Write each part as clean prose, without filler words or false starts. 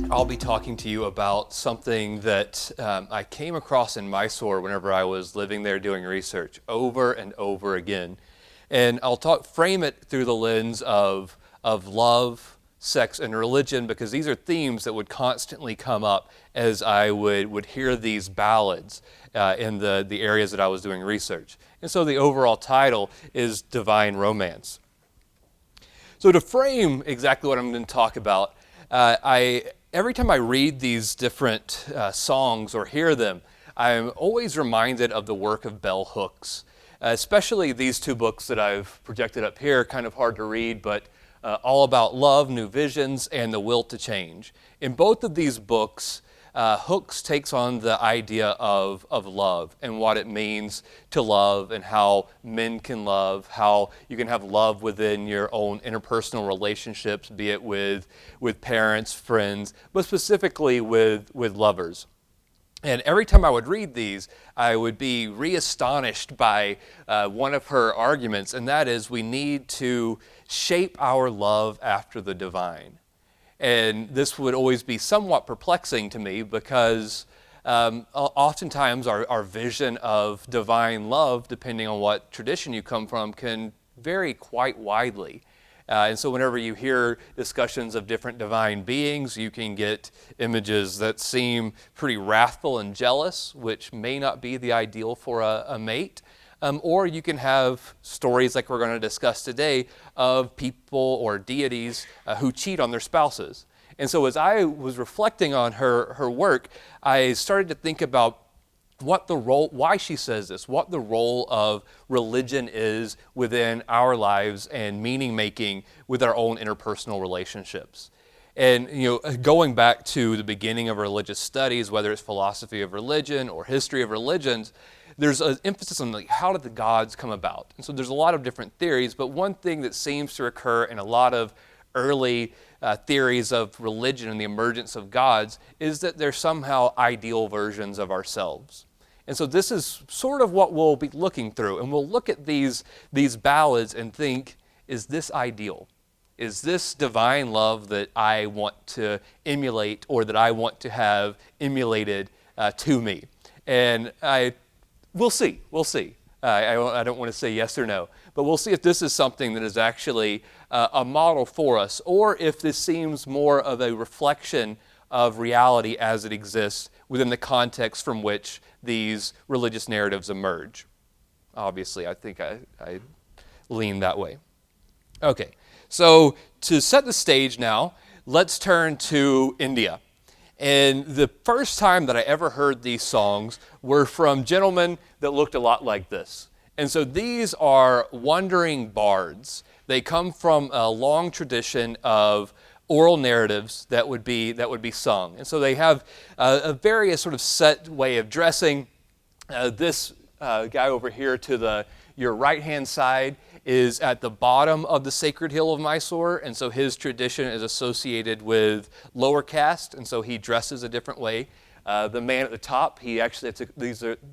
I'll be talking to you about something that I came across in Mysore whenever I was living there doing research over and over again. And I'll frame it through the lens of love, sex, and religion, because these are themes that would constantly come up as I would hear these ballads in the areas that I was doing research. And so the overall title is Divine Romance. So to frame exactly what I'm going to talk about, every time I read these different songs or hear them, I'm always reminded of the work of bell hooks, especially these two books that I've projected up here, kind of hard to read, but all about love, new visions, and the will to change. In both of these books, Hooks takes on the idea of love and what it means to love and how men can love, how you can have love within your own interpersonal relationships, be it with parents, friends, but specifically with lovers. And every time I would read these, I would be re-astonished by one of her arguments, and that is we need to shape our love after the divine. And this would always be somewhat perplexing to me because oftentimes our vision of divine love, depending on what tradition you come from, can vary quite widely. And so whenever you hear discussions of different divine beings, you can get images that seem pretty wrathful and jealous, which may not be the ideal for a mate. Or you can have stories like we're going to discuss today of people or deities who cheat on their spouses. And so as I was reflecting on her work, I started to think about why she says this, what the role of religion is within our lives and meaning making with our own interpersonal relationships. And going back to the beginning of religious studies, whether it's philosophy of religion or history of religions, there's an emphasis on how did the gods come about? And so there's a lot of different theories, but one thing that seems to occur in a lot of early theories of religion and the emergence of gods is that they're somehow ideal versions of ourselves. And so this is sort of what we'll be looking through, and we'll look at these ballads and think, is this ideal? Is this divine love that I want to emulate or that I want to have emulated to me? And we'll see. I don't want to say yes or no, but we'll see if this is something that is actually a model for us, or if this seems more of a reflection of reality as it exists within the context from which these religious narratives emerge. Obviously, I think I lean that way. Okay, so to set the stage now, let's turn to India. And the first time that I ever heard these songs were from gentlemen that looked a lot like this. And so these are wandering bards. They come from a long tradition of oral narratives that would be sung. And so they have a various sort of set way of dressing. This guy over here to your right-hand side is at the bottom of the sacred hill of Mysore, and so his tradition is associated with lower caste, and so he dresses a different way. The man at the top,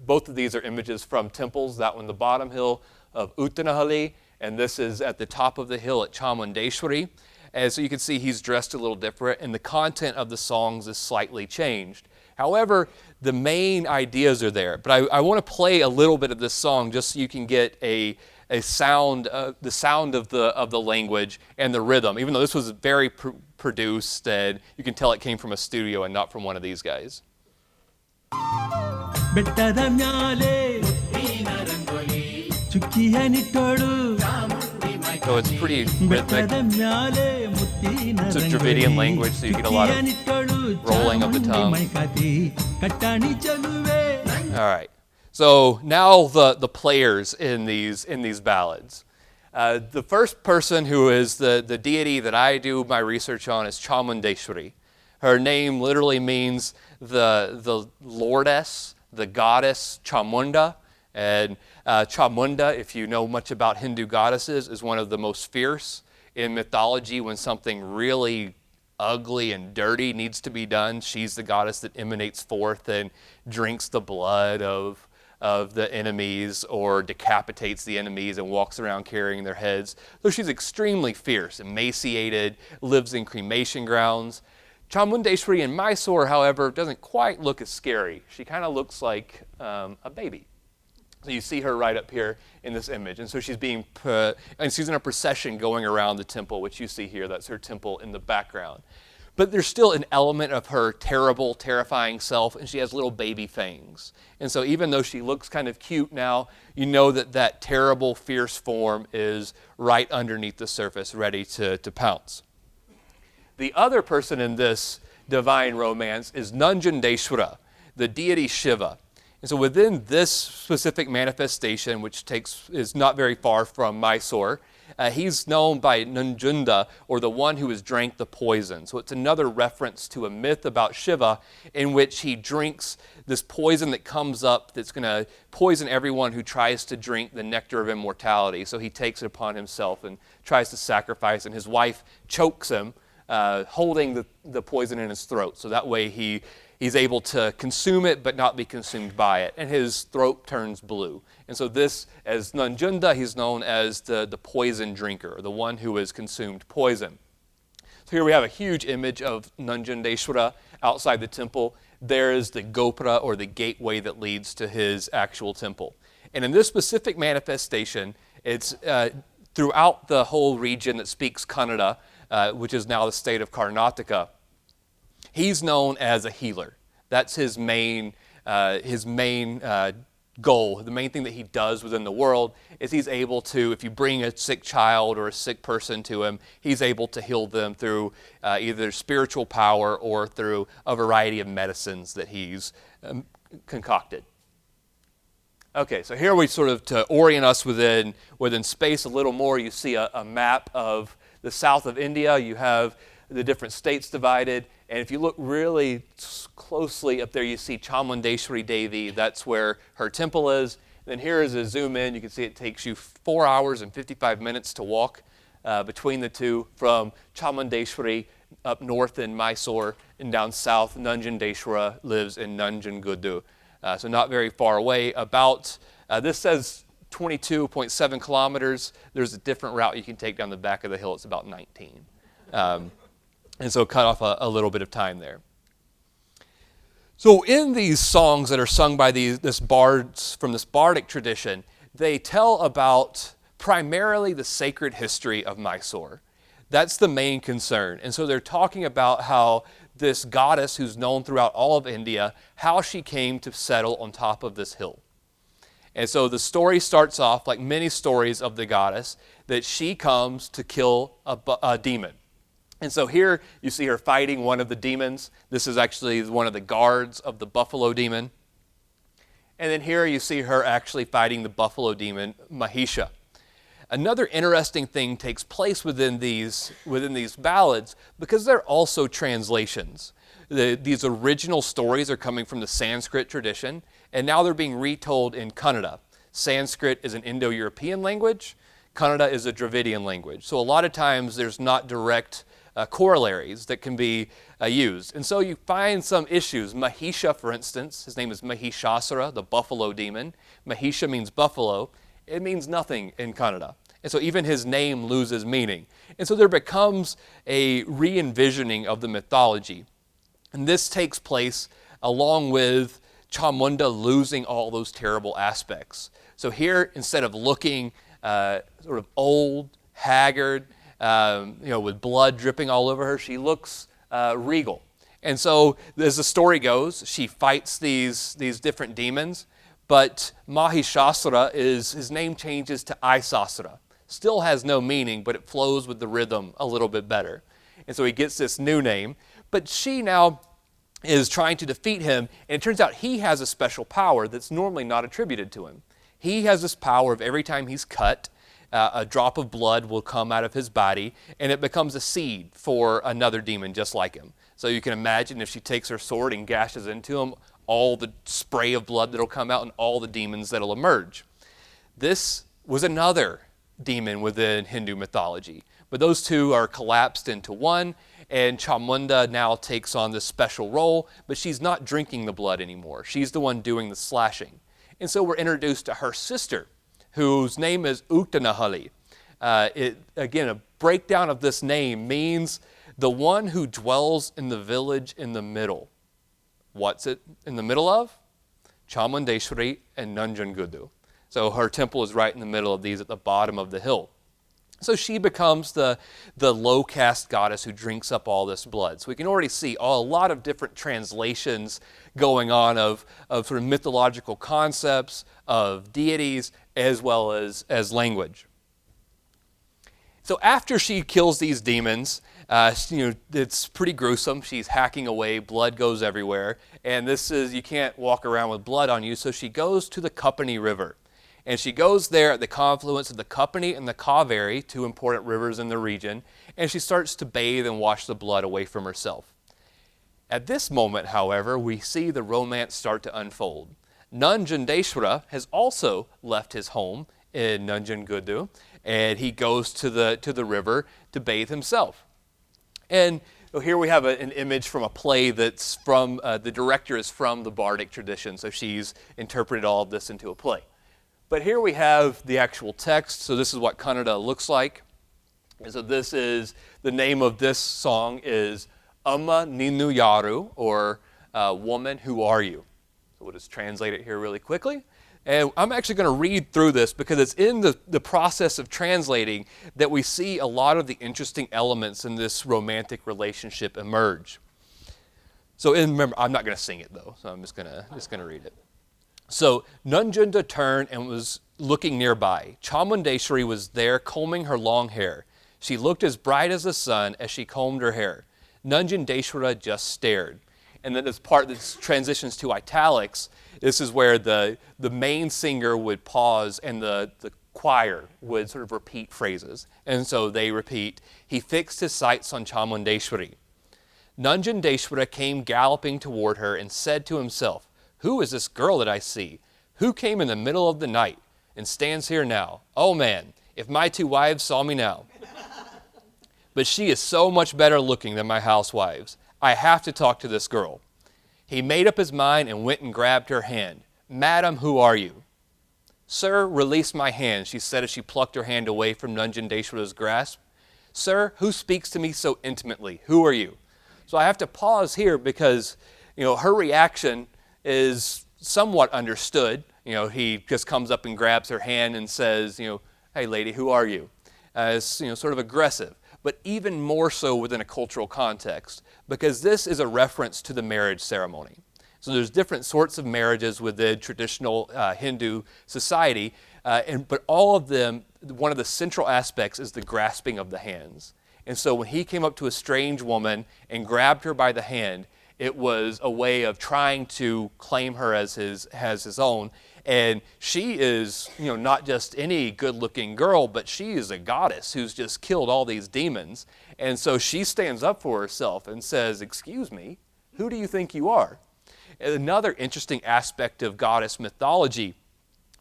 both of these are images from temples. That one, the bottom hill of Uttanahalli, and this is at the top of the hill at Cāmuṇḍēțvari. And so you can see he's dressed a little different, and the content of the songs is slightly changed. However, the main ideas are there. But I want to play a little bit of this song just so you can get a sound, the sound of the language and the rhythm. Even though this was very produced, and you can tell it came from a studio and not from one of these guys. So it's pretty rhythmic. It's a Dravidian language, so you get a lot of rolling of the tongue. All right. So now the players in these ballads. The first person who is the deity that I do my research on is Cāmuṇḍēțvari. Her name literally means the lordess, the goddess Cāmuṇḍa. And Cāmuṇḍa, if you know much about Hindu goddesses, is one of the most fierce in mythology. When something really ugly and dirty needs to be done, she's the goddess that emanates forth and drinks the blood of the enemies or decapitates the enemies and walks around carrying their heads. So she's extremely fierce, emaciated, lives in cremation grounds. Cāmuṇḍēțvara in Mysore, however, doesn't quite look as scary. She kind of looks like a baby. So you see her right up here in this image. And so she's in a procession going around the temple, which you see here. That's her temple in the background. But there's still an element of her terrible, terrifying self, and she has little baby fangs. And so even though she looks kind of cute now, you know that that terrible, fierce form is right underneath the surface, ready to pounce. The other person in this divine romance is Nañjuṇḍēțvara, the deity Shiva. And so within this specific manifestation, which is not very far from Mysore, he's known by Nañjuṇḍa, or the one who has drank the poison. So it's another reference to a myth about Shiva in which he drinks this poison that comes up that's going to poison everyone who tries to drink the nectar of immortality. So he takes it upon himself and tries to sacrifice, and his wife chokes him, holding the poison in his throat. So that way he's able to consume it but not be consumed by it, and his throat turns blue. And so this, as Nañjuṇḍa, he's known as the poison drinker, the one who has consumed poison. So here we have a huge image of Nañjuṇḍēțvara outside the temple. There is the gopura, or the gateway that leads to his actual temple. And in this specific manifestation, it's throughout the whole region that speaks Kannada, which is now the state of Karnataka. He's known as a healer. That's his main goal. The main thing that he does within the world is he's able to, if you bring a sick child or a sick person to him, he's able to heal them through either spiritual power or through a variety of medicines that he's concocted. Okay, so here we sort of, to orient us within space a little more, you see a map of the south of India. You have the different states divided. And if you look really closely up there, you see Cāmuṇḍēțvari Devi. That's where her temple is. And then here is a zoom in. You can see it takes you 4 hours and 55 minutes to walk between the two, from Cāmuṇḍēțvari up north in Mysore, and down south, Nañjuṇḍēțvara lives in Nañjuṇḍēțvara. So not very far away. This says 22.7 kilometers. There's a different route you can take down the back of the hill. It's about 19. And so cut off a little bit of time there. So in these songs that are sung by this bards from this bardic tradition, they tell about primarily the sacred history of Mysore. That's the main concern. And so they're talking about how this goddess, who's known throughout all of India, how she came to settle on top of this hill. And so the story starts off, like many stories of the goddess, that she comes to kill a demon. And so here you see her fighting one of the demons. This is actually one of the guards of the buffalo demon. And then here you see her actually fighting the buffalo demon, Mahisha. Another interesting thing takes place within these ballads, because they're also translations. These original stories are coming from the Sanskrit tradition, and now they're being retold in Kannada. Sanskrit is an Indo-European language. Kannada is a Dravidian language. So a lot of times there's not direct corollaries that can be used. And so you find some issues. Mahisha, for instance, his name is Mahishasura, the buffalo demon. Mahisha means buffalo. It means nothing in Kannada. And so even his name loses meaning. And so there becomes a re-envisioning of the mythology. And this takes place along with Cāmuṇḍa losing all those terrible aspects. So here, instead of looking sort of old, haggard, with blood dripping all over her, she looks regal. And so, as the story goes, she fights these different demons, but Mahishasura, his name changes to Isasura. Still has no meaning, but it flows with the rhythm a little bit better. And so he gets this new name, but she now is trying to defeat him, and it turns out he has a special power that's normally not attributed to him. He has this power of every time he's cut, a drop of blood will come out of his body, and it becomes a seed for another demon just like him. So you can imagine if she takes her sword and gashes into him, all the spray of blood that'll come out and all the demons that'll emerge. This was another demon within Hindu mythology, but those two are collapsed into one, and Cāmuṇḍa now takes on this special role, but she's not drinking the blood anymore. She's the one doing the slashing. And so we're introduced to her sister, whose name is Uttanahalli. Again, a breakdown of this name means the one who dwells in the village in the middle. What's it in the middle of? Cāmuṇḍēțvari and Nañjuṇḍēțvara. So her temple is right in the middle of these at the bottom of the hill. So she becomes the low caste goddess who drinks up all this blood. So we can already see a lot of different translations going on of sort of mythological concepts, of deities, as well as language. So after she kills these demons, it's pretty gruesome. She's hacking away, blood goes everywhere, and you can't walk around with blood on you, so she goes to the Kapani River. And she goes there at the confluence of the Kapani and the Kāveri, two important rivers in the region, and she starts to bathe and wash the blood away from herself. At this moment, however, we see the romance start to unfold. Nañjuṇḍēțvara has also left his home in Nañjuṇḍēțvara, and he goes to the river to bathe himself. And here we have an image from a play that's from, the director is from the bardic tradition, so she's interpreted all of this into a play. But here we have the actual text, so this is what Kannada looks like. And so this is, the name of this song is Amma Ninu Yaru, or Woman, Who Are You? So we'll just translate it here really quickly. And I'm actually going to read through this because it's in the process of translating that we see a lot of the interesting elements in this romantic relationship emerge. So remember, I'm not going to sing it though, so I'm just going to read it. So Nañjuṇḍēțvara turned and was looking nearby. Cāmuṇḍēțvari was there combing her long hair. She looked as bright as the sun as she combed her hair. Nañjuṇḍēțvara just stared. And then this part that transitions to italics, this is where the main singer would pause and the choir would sort of repeat phrases. And so they repeat, he fixed his sights on Cāmuṇḍēțvara. Nañjuṇḍēțvara came galloping toward her and said to himself, who is this girl that I see? Who came in the middle of the night and stands here now? Oh man, if my two wives saw me now. But she is so much better looking than my housewives. I have to talk to this girl. He made up his mind and went and grabbed her hand. Madam, who are you? Sir, release my hand, she said as she plucked her hand away from Nañjuṇḍēțvara's grasp. Sir, who speaks to me so intimately? Who are you? So I have to pause here because, her reaction is somewhat understood. He just comes up and grabs her hand and says, hey lady, who are you? Sort of aggressive, but even more so within a cultural context, because this is a reference to the marriage ceremony. So there's different sorts of marriages within traditional Hindu society, but all of them, one of the central aspects is the grasping of the hands. And so when he came up to a strange woman and grabbed her by the hand, it was a way of trying to claim her as his own. And she is, not just any good-looking girl, but she is a goddess who's just killed all these demons. And so she stands up for herself and says, excuse me, who do you think you are? And another interesting aspect of goddess mythology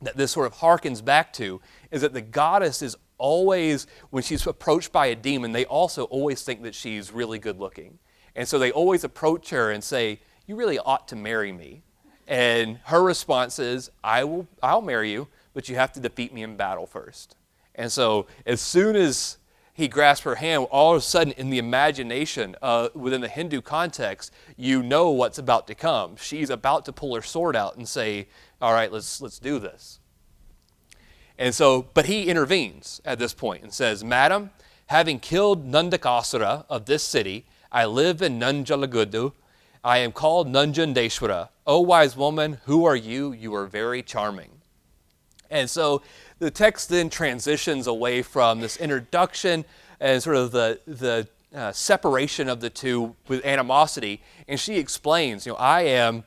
that this sort of harkens back to is that the goddess is always, when she's approached by a demon, they also always think that she's really good-looking. And so they always approach her and say, you really ought to marry me. And her response is, I'll marry you, but you have to defeat me in battle first. And so as soon as he grasps her hand, all of a sudden in the imagination, within the Hindu context, you know what's about to come. She's about to pull her sword out and say, all right, let's do this. And so, but he intervenes at this point and says, Madam, having killed Nañjuṇḍēțvara of this city, I live in Nañjuṇḍēțvara. I am called Nañjuṇḍēțvara. O wise woman, who are you? You are very charming. And so the text then transitions away from this introduction and sort of the separation of the two with animosity. And she explains, I am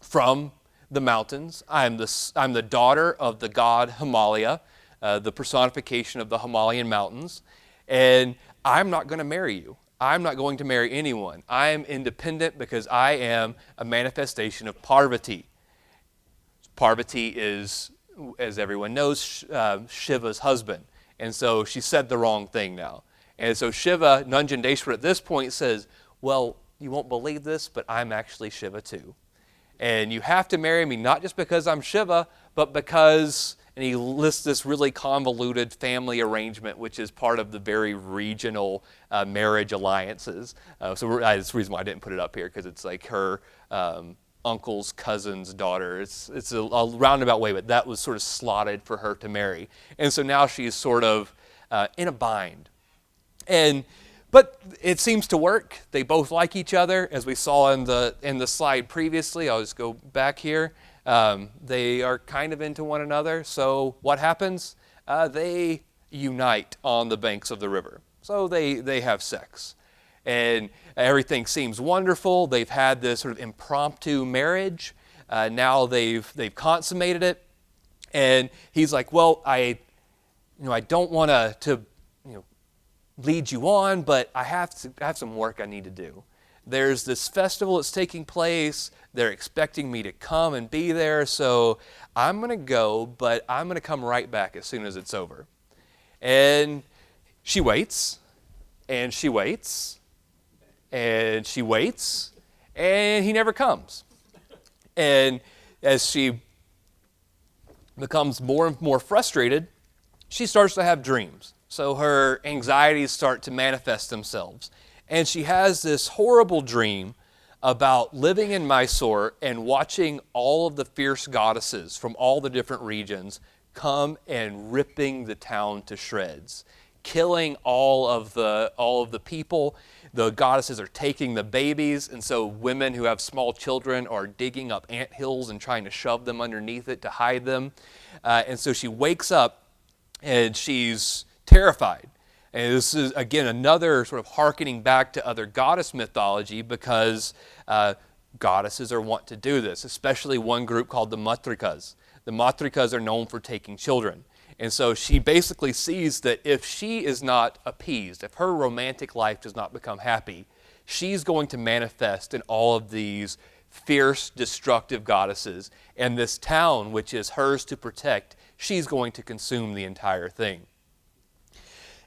from the mountains. I'm the daughter of the god Himalaya, the personification of the Himalayan mountains. And I'm not going to marry you. I'm not going to marry anyone. I am independent because I am a manifestation of Parvati. Parvati is, as everyone knows, Shiva's husband. And so she said the wrong thing now. And so Shiva, Nañjuṇḍēțvara at this point says, well, you won't believe this, but I'm actually Shiva too. And you have to marry me not just because I'm Shiva, but because And he lists this really convoluted family arrangement, which is part of the very regional marriage alliances. That's the reason why I didn't put it up here, because it's like her uncle's cousin's daughter. It's a roundabout way, but that was sort of slotted for her to marry. And so now she's sort of in a bind. But it seems to work. They both like each other, as we saw in the slide previously. I'll just go back here. They are kind of into one another. So what happens? They unite on the banks of the river. So they have sex. And everything seems wonderful. They've had this sort of impromptu marriage. Now they've consummated it. And he's like, well, I don't want to lead you on, but I have some work I need to do. There's this festival that's taking place. They're expecting me to come and be there, so I'm going to go, but I'm going to come right back as soon as it's over. And she waits, and she waits, and she waits, and he never comes. And as she becomes more and more frustrated, she starts to have dreams. So her anxieties start to manifest themselves. And she has this horrible dream about living in Mysore and watching all of the fierce goddesses from all the different regions come and ripping the town to shreds, killing all of the people. The goddesses are taking the babies, and so women who have small children are digging up anthills and trying to shove them underneath it to hide them. And so she wakes up and she's terrified. And this is, again, another sort of hearkening back to other goddess mythology, because goddesses are wont to do this, especially one group called the Matrikas. The Matrikas are known for taking children. And so she basically sees that if she is not appeased, if her romantic life does not become happy, she's going to manifest in all of these fierce, destructive goddesses. And this town, which is hers to protect, she's going to consume the entire thing.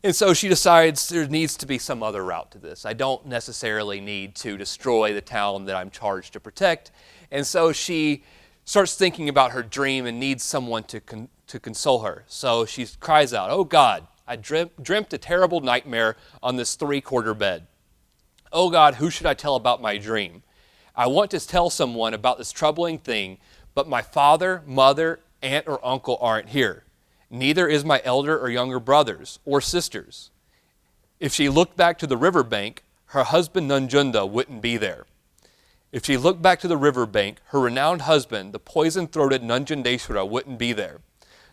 And so she decides there needs to be some other route to this. I don't necessarily need to destroy the town that I'm charged to protect. And so she starts thinking about her dream and needs someone to console her. So she cries out, "Oh God, I dreamt a terrible nightmare on this 3-quarter bed. Oh God, who should I tell about my dream? I want to tell someone about this troubling thing, but my father, mother, aunt, or uncle aren't here. Neither is my elder or younger brothers or sisters. If she looked back to the riverbank, her husband Nañjuṇḍēțvara wouldn't be there. If she looked back to the riverbank, her renowned husband, the poison-throated Nañjuṇḍēțvara, wouldn't be there."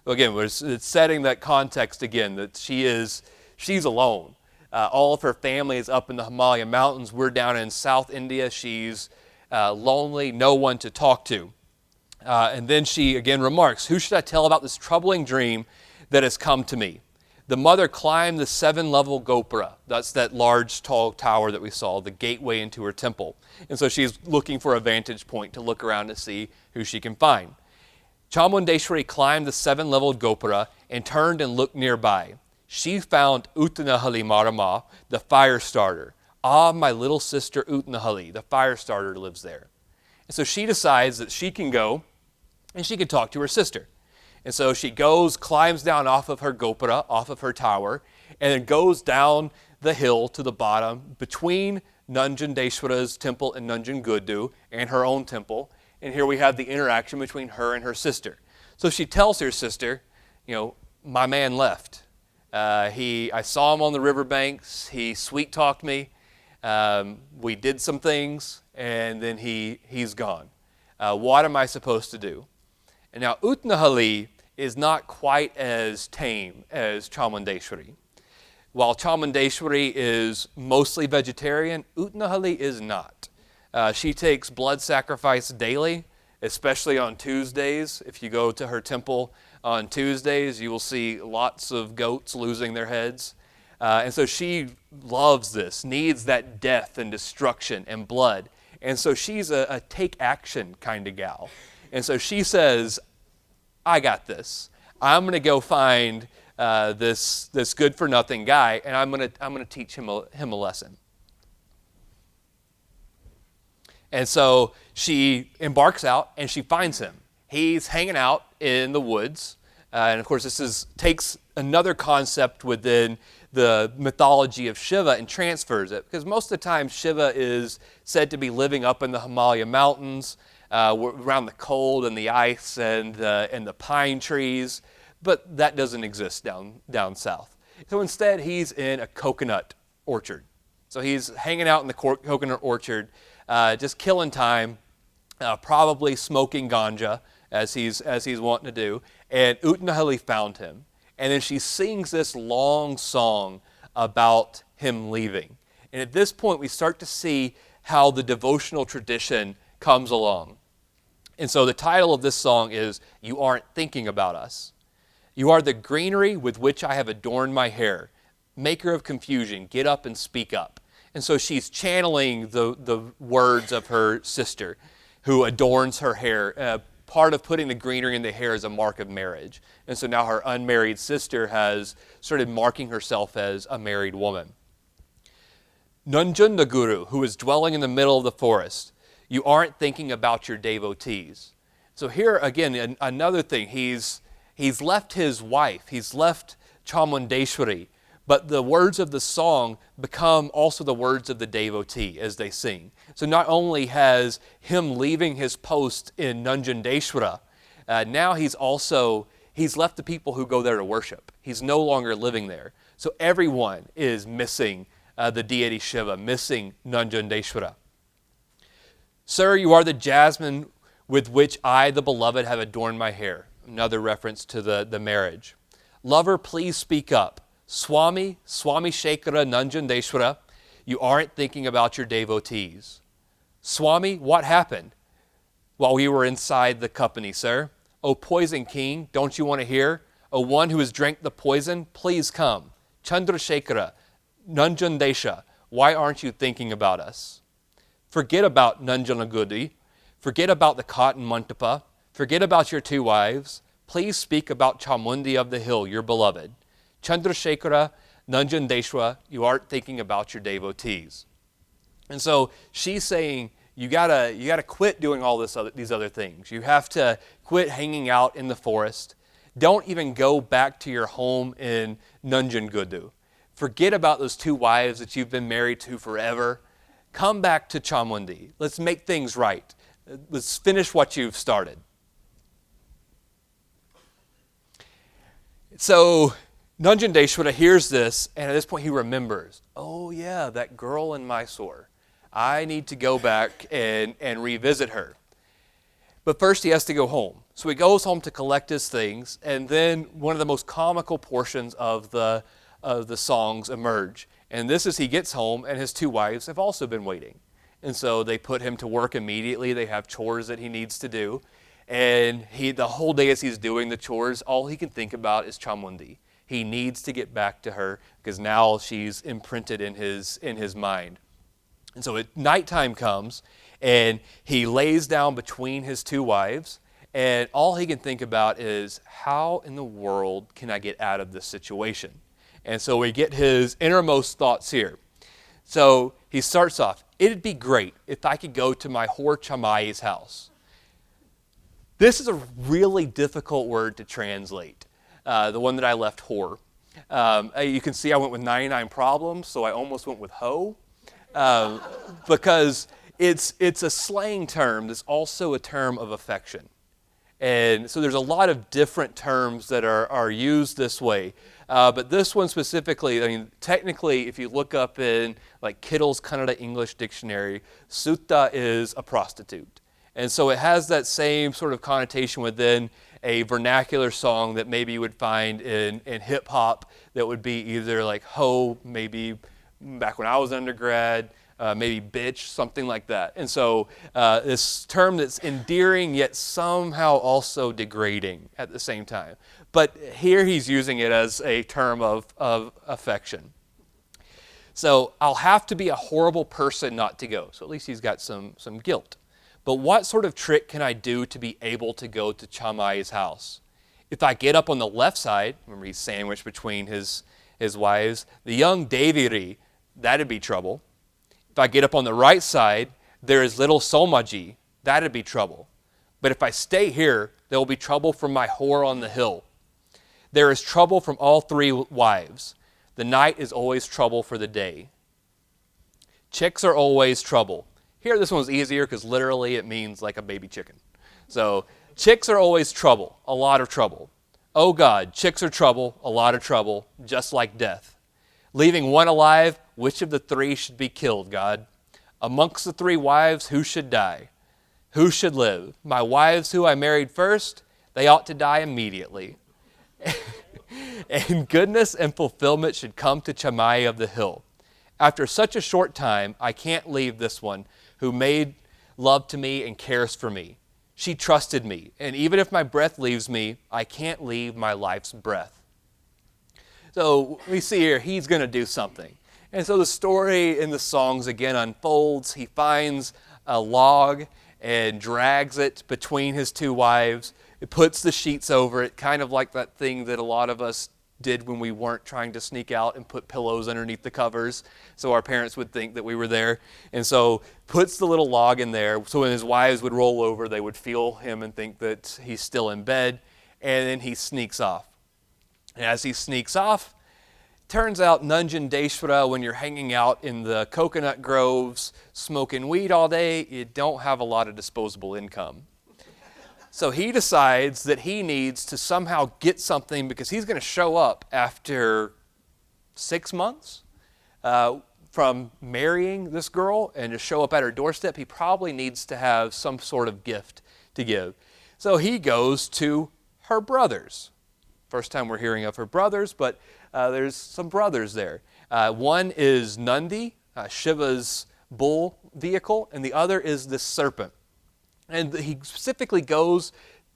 Again, it's setting that context again, that she's alone. All of her family is up in the Himalaya mountains. We're down in South India. She's lonely, no one to talk to. And then she again remarks, "Who should I tell about this troubling dream that has come to me?" The mother climbed the 7-level gopura. That's that large, tall tower that we saw, the gateway into her temple. And so she's looking for a vantage point to look around to see who she can find. Cāmuṇḍēțvari climbed the 7-leveled gopura and turned and looked nearby. She found Uttanahali Marama, the fire starter. "Ah, my little sister Uttanahali, the fire starter, lives there." And so she decides that she can go and she can talk to her sister. And so she goes, climbs down off of her gopura, off of her tower, and then goes down the hill to the bottom between Nañjuṇḍēțvara's temple in Nañjuṇḍēțvara and her own temple. And here we have the interaction between her and her sister. So she tells her sister, "My man left. I saw him on the riverbanks. He sweet-talked me. We did some things, and then he's gone. What am I supposed to do?" And now Uttanahali is not quite as tame as Cāmuṇḍēțvara. While Cāmuṇḍēțvara is mostly vegetarian, Uttanahali is not. She takes blood sacrifice daily, especially on Tuesdays. If you go to her temple on Tuesdays, you will see lots of goats losing their heads. And so she loves this, needs that death and destruction and blood. And so she's a take action kind of gal. And so she says, "I got this. I'm going to go find this good for nothing guy, and I'm going to teach him a lesson." And so she embarks out and she finds him. He's hanging out in the woods. And of course, takes another concept within the mythology of Shiva and transfers it. Because most of the time, Shiva is said to be living up in the Himalaya mountains, around the cold and the ice and the pine trees. But that doesn't exist down south. So instead, he's in a coconut orchard. So he's hanging out in the coconut orchard, just killing time, probably smoking ganja, as he's wanting to do. And Utnahali found him. And then she sings this long song about him leaving. And at this point, we start to see how the devotional tradition comes along. And so the title of this song is, "You Aren't Thinking About Us." "You are the greenery with which I have adorned my hair. Maker of confusion, get up and speak up." And so she's channeling the words of her sister who adorns her hair. Part of putting the greenery in the hair is a mark of marriage. And so now her unmarried sister has started marking herself as a married woman. Nañjuṇḍēțvara Guru, who is dwelling in the middle of the forest, you aren't thinking about your devotees. So here again, another thing, he's left his wife, he's left Cāmuṇḍēțvari, but the words of the song become also the words of the devotee as they sing. So not only has him leaving his post in Nañjuṇḍēțvara, now he's left the people who go there to worship. He's no longer living there. So everyone is missing the deity Shiva, missing Nañjuṇḍēțvara. "Sir, you are the jasmine with which I, the beloved, have adorned my hair." Another reference to the marriage. "Lover, please speak up. Swami Shekhara Nañjuṇḍēțvara, you aren't thinking about your devotees." "Swami, what happened?" "While we were inside the company, sir." "O poison king, don't you want to hear? O one who has drank the poison, please come. Chandrasekhara, Nañjuṇḍēṣa, why aren't you thinking about us?" "Forget about Nañjuṇḍēțvara. Forget about the cotton mantapa. Forget about your 2 wives. Please speak about Chamundi of the hill, your beloved. Chandrasekhara, Nañjuṇḍēṣvara, you aren't thinking about your devotees." And so she's saying, you gotta quit doing all these other things. You have to quit hanging out in the forest. Don't even go back to your home in Nañjuṇḍēțvara. Forget about those 2 wives that you've been married to forever. Come back to Chamundi. Let's make things right. Let's finish what you've started. So Nañjuṇḍēțvara hears this, and at this point he remembers, oh yeah, that girl in Mysore. I need to go back and revisit her. But first he has to go home. So he goes home to collect his things, and then one of the most comical portions of the songs emerge. And this is he gets home, and his 2 wives have also been waiting. And so they put him to work immediately. They have chores that he needs to do. And the whole day as he's doing the chores, all he can think about is Chamundi. He needs to get back to her because now she's imprinted in his mind. And so nighttime comes, and he lays down between his 2 wives, and all he can think about is, how in the world can I get out of this situation? And so we get his innermost thoughts here. So he starts off, it'd be great if I could go to my whore Chamai's house. This is a really difficult word to translate, the one that I left, whore. You can see I went with 99 problems, so I almost went with hoe, because it's a slang term that's also a term of affection. And so there's a lot of different terms that are used this way. But this one specifically, I mean, technically, if you look up in like Kittle's Kannada English Dictionary, sutta is a prostitute. And so it has that same sort of connotation within a vernacular song that maybe you would find in hip hop that would be either like ho, maybe back when I was undergrad, maybe bitch, something like that. And so this term that's endearing yet somehow also degrading at the same time. But here he's using it as a term of affection. So I'll have to be a horrible person not to go. So at least he's got some guilt. But what sort of trick can I do to be able to go to Chamai's house? If I get up on the left side, remember he's sandwiched between his wives, the young Deviri, that'd be trouble. If I get up on the right side, there is little Somaji, that'd be trouble. But if I stay here, there will be trouble from my whore on the hill. There is trouble from all three wives. The night is always trouble for the day. Chicks are always trouble. Here, this one was easier because literally it means like a baby chicken. So, chicks are always trouble, a lot of trouble. Oh God, chicks are trouble, a lot of trouble, just like death. Leaving one alive, which of the three should be killed, God? Amongst the three wives, who should die? Who should live? My wives who I married first, they ought to die immediately. And goodness and fulfillment should come to Chamai of the hill. After such a short time, I can't leave this one who made love to me and cares for me. She trusted me, and even if my breath leaves me, I can't leave my life's breath. So we see here, he's going to do something. And so the story in the songs again unfolds. He finds a log and drags it between his two wives. It puts the sheets over it, kind of like that thing that a lot of us did when we weren't trying to sneak out and put pillows underneath the covers so our parents would think that we were there. And so puts the little log in there so when his wives would roll over, they would feel him and think that he's still in bed. And then he sneaks off. And as he sneaks off, turns out Nañjuṇḍēțvara, when you're hanging out in the coconut groves, smoking weed all day, you don't have a lot of disposable income. So he decides that he needs to somehow get something because he's going to show up after 6 months from marrying this girl and to show up at her doorstep. He probably needs to have some sort of gift to give. So he goes to her brothers. First time we're hearing of her brothers, but there's some brothers there. One is Nandi, Shiva's bull vehicle, and the other is the serpent. And he specifically goes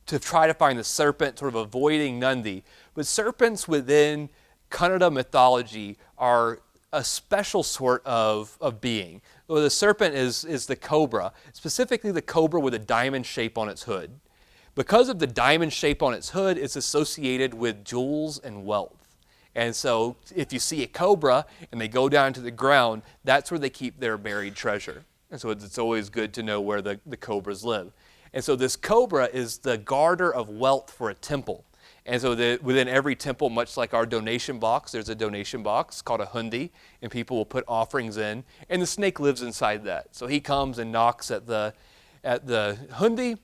to try to find the serpent, sort of avoiding Nandi. But serpents within Kannada mythology are a special sort of being. Well, the serpent is the cobra, specifically the cobra with a diamond shape on its hood. Because of the diamond shape on its hood, it's associated with jewels and wealth. And so if you see a cobra and they go down to the ground, that's where they keep their buried treasure. And so it's always good to know where the cobras live. And so this cobra is the guarder of wealth for a temple. And so within every temple, much like our donation box, there's a donation box called a hundi, and people will put offerings in, and the snake lives inside that. So he comes and knocks at the hundi,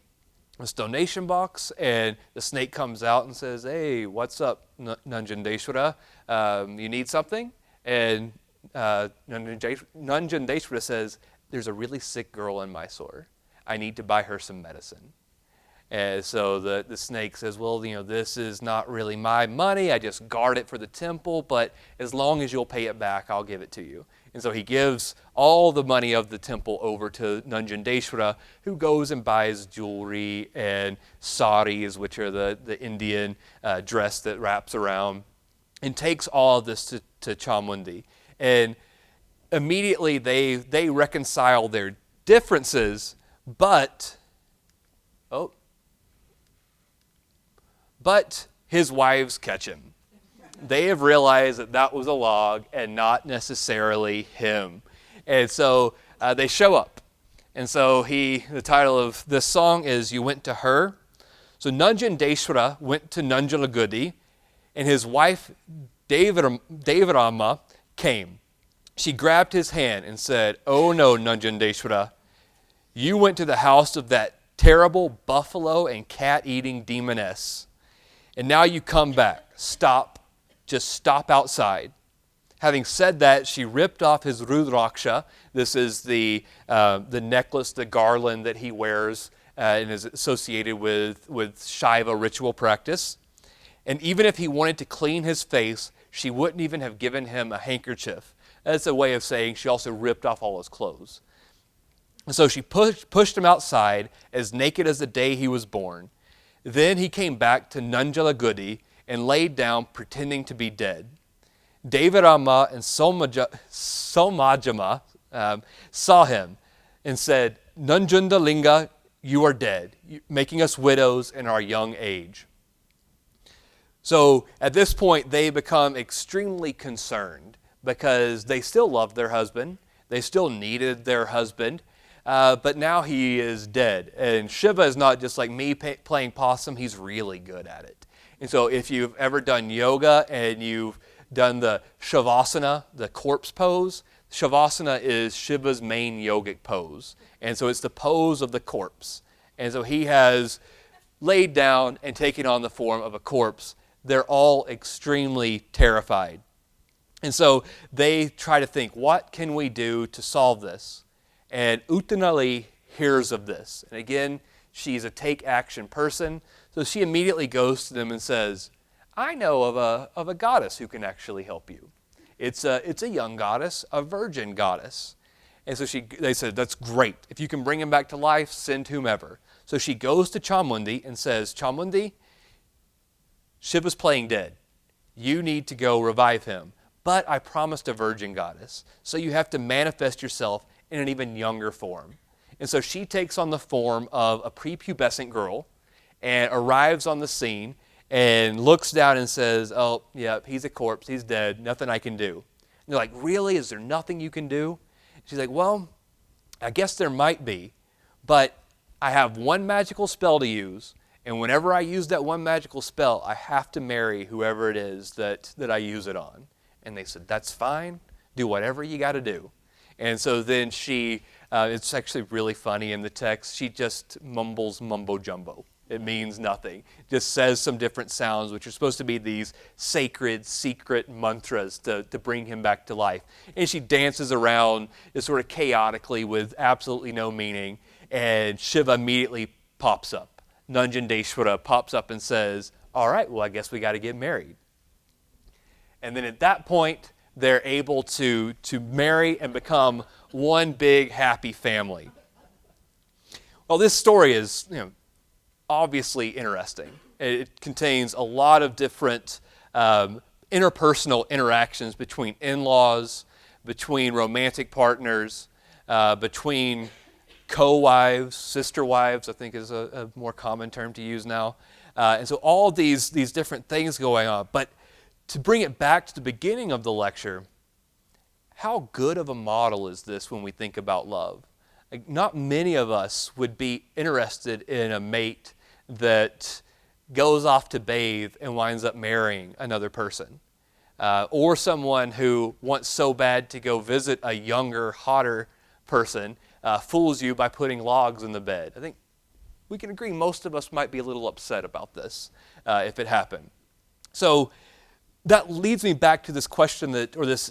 this donation box, and the snake comes out and says, "Hey, what's up, Nañjuṇḍēțvara? You need something?" And Nañjuṇḍēțvara says, "There's a really sick girl in Mysore. I need to buy her some medicine." And so the snake says, "Well, this is not really my money. I just guard it for the temple, but as long as you'll pay it back, I'll give it to you." And so he gives all the money of the temple over to Nañjuṇḍēțvara, who goes and buys jewelry and saris, which are the Indian dress that wraps around, and takes all of this to Cāmuṇḍētāra. And immediately they reconcile their differences, but his wives catch him. They have realized that was a log and not necessarily him. And so they show up. And so the title of this song is "You Went to Her." So Nañjuṇḍēțvara went to Nañjuṇḍētāra, and his wife Devarama came. She grabbed his hand and said, "Oh no, Nañjuṇḍēțvara, you went to the house of that terrible buffalo and cat-eating demoness. And now you come back. Stop. Just stop outside." Having said that, she ripped off his rudraksha. This is the necklace, the garland that he wears and is associated with Shaiva ritual practice. And even if he wanted to clean his face, she wouldn't even have given him a handkerchief. That's a way of saying she also ripped off all his clothes. And so she pushed him outside, as naked as the day he was born. Then he came back to Nañjuṇḍētāra and laid down, pretending to be dead. Devarama and Somajama saw him and said, "Nañjuṇḍēlinga, you are dead, making us widows in our young age." So at this point, they become extremely concerned because they still loved their husband. They still needed their husband. But now he is dead. And Shiva is not just like me playing possum. He's really good at it. And so if you've ever done yoga and you've done the Shavasana, the corpse pose, Shavasana is Shiva's main yogic pose. And so it's the pose of the corpse. And so he has laid down and taken on the form of a corpse. They're all extremely terrified. And so they try to think, what can we do to solve this? And Uttanali hears of this. And again, she's a take action person. So she immediately goes to them and says, I know of a goddess who can actually help you. It's a young goddess, a virgin goddess. And so they said, that's great. If you can bring him back to life, send whomever. So she goes to Cāmuṇḍētāvara and says, Cāmuṇḍētāvara, Shiva's playing dead. You need to go revive him. But I promised a virgin goddess. So you have to manifest yourself in an even younger form. And so she takes on the form of a prepubescent girl and arrives on the scene and looks down and says, oh, yeah, he's a corpse, he's dead, nothing I can do. And they're like, really? Is there nothing you can do? She's like, well, I guess there might be, but I have one magical spell to use, and whenever I use that one magical spell, I have to marry whoever it is that I use it on. And they said, that's fine, do whatever you got to do. And so then she, it's actually really funny in the text, she just mumbles mumbo jumbo. It means nothing. Just says some different sounds, which are supposed to be these sacred, secret mantras to bring him back to life. And she dances around sort of chaotically with absolutely no meaning. And Shiva immediately pops up. Nañjuṇḍēțvara pops up and says, all right, well, I guess we got to get married. And then at that point, they're able to marry and become one big happy family. Well, this story is, obviously interesting. It contains a lot of different interpersonal interactions between in-laws, between romantic partners, between co-wives, sister wives, I think is a more common term to use now. And so all these different things going on. But to bring it back to the beginning of the lecture, how good of a model is this when we think about love? Like, not many of us would be interested in a mate that goes off to bathe and winds up marrying another person. Or someone who wants so bad to go visit a younger, hotter person, fools you by putting logs in the bed. I think we can agree most of us might be a little upset about this if it happened. So that leads me back to this question this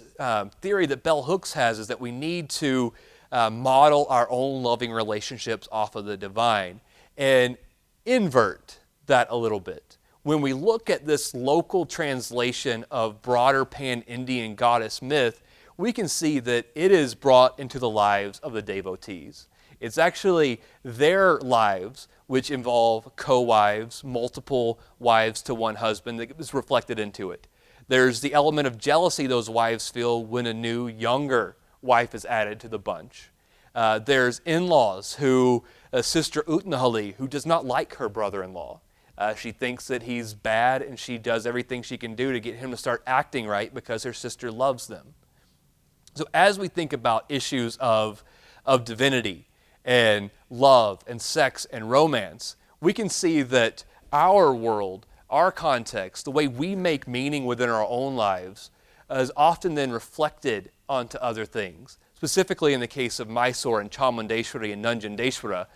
theory that Bell Hooks has, is that we need to model our own loving relationships off of the divine. And invert that a little bit. When we look at this local translation of broader pan-Indian goddess myth, we can see that it is brought into the lives of the devotees. It's actually their lives, which involve co-wives, multiple wives to one husband, that is reflected into it. There's the element of jealousy those wives feel when a new, younger wife is added to the bunch. There's in-laws who, Sister Uttanali, who does not like her brother-in-law. She thinks that he's bad, and she does everything she can do to get him to start acting right because her sister loves them. So as we think about issues of divinity and love and sex and romance, we can see that our world, our context, the way we make meaning within our own lives is often then reflected onto other things. Specifically in the case of Mysore and Cāmuṇḍētāvara and Nañjuṇḍēțvara,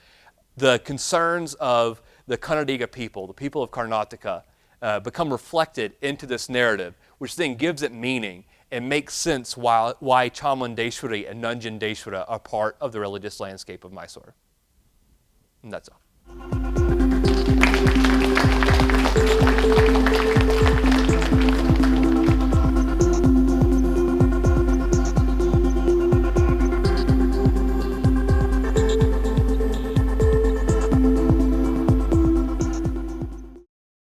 the concerns of the Kannada people, the people of Karnataka, become reflected into this narrative, which then gives it meaning and makes sense why Cāmuṇḍētāvara and Nañjuṇḍēțvara are part of the religious landscape of Mysore. And that's all.